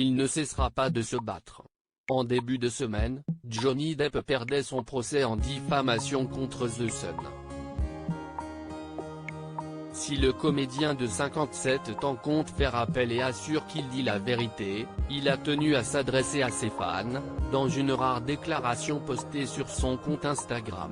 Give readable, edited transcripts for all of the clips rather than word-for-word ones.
il ne cessera pas de se battre. En début de semaine, Johnny Depp perdait son procès en diffamation contre The Sun. Si le comédien de 57 ans compte faire appel et assure qu'il dit la vérité, il a tenu à s'adresser à ses fans, dans une rare déclaration postée sur son compte Instagram.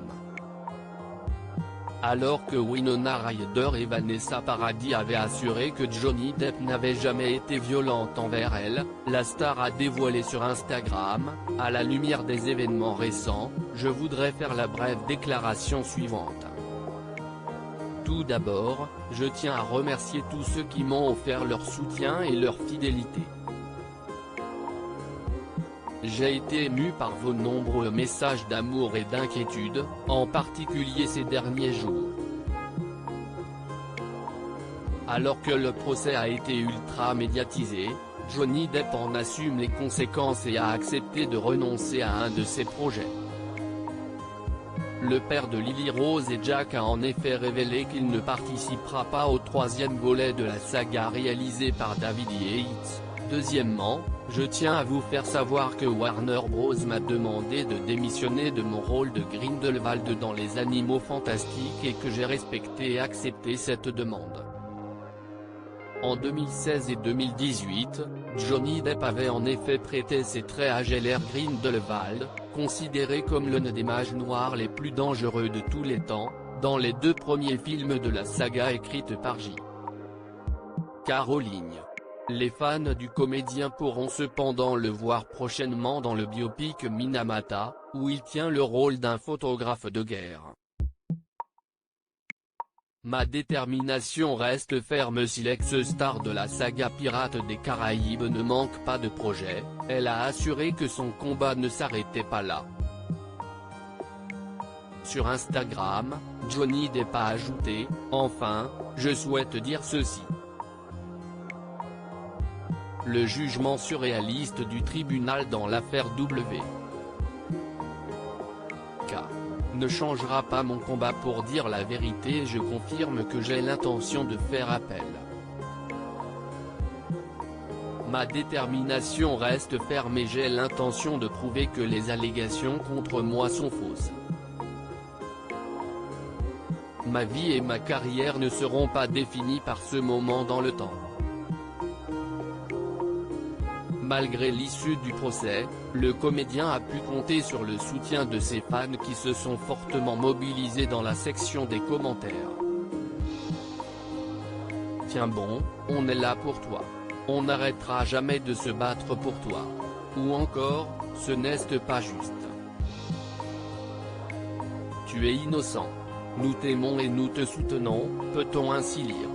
Alors que Winona Ryder et Vanessa Paradis avaient assuré que Johnny Depp n'avait jamais été violente envers elle, la star a dévoilé sur Instagram, à la lumière des événements récents, « Je voudrais faire la brève déclaration suivante. Tout d'abord, je tiens à remercier tous ceux qui m'ont offert leur soutien et leur fidélité. J'ai été ému par vos nombreux messages d'amour et d'inquiétude, en particulier ces derniers jours. Alors que le procès a été ultra médiatisé, Johnny Depp en assume les conséquences et a accepté de renoncer à un de ses projets. Le père de Lily Rose et Jack a en effet révélé qu'il ne participera pas au troisième volet de la saga réalisée par David Yates. Deuxièmement, je tiens à vous faire savoir que Warner Bros m'a demandé de démissionner de mon rôle de Grindelwald dans Les Animaux Fantastiques et que j'ai respecté et accepté cette demande. En 2016 et 2018, Johnny Depp avait en effet prêté ses traits à Gellert Grindelwald, considéré comme l'un des mages noirs les plus dangereux de tous les temps, dans les deux premiers films de la saga écrite par J.K. Rowling. Les fans du comédien pourront cependant le voir prochainement dans le biopic Minamata, où il tient le rôle d'un photographe de guerre. Ma détermination reste ferme. Si l'ex-star de la saga Pirates des Caraïbes ne manque pas de projet, elle a assuré que son combat ne s'arrêtait pas là. Sur Instagram, Johnny Depp a ajouté « Enfin, je souhaite dire ceci. Le jugement surréaliste du tribunal dans l'affaire W.K. ne changera pas mon combat pour dire la vérité et je confirme que j'ai l'intention de faire appel. Ma détermination reste ferme et j'ai l'intention de prouver que les allégations contre moi sont fausses. Ma vie et ma carrière ne seront pas définies par ce moment dans le temps. » Malgré l'issue du procès, le comédien a pu compter sur le soutien de ses fans qui se sont fortement mobilisés dans la section des commentaires. « Tiens bon, on est là pour toi. On n'arrêtera jamais de se battre pour toi. » Ou encore, « Ce n'est pas juste. Tu es innocent. Nous t'aimons et nous te soutenons », peut-on ainsi lire.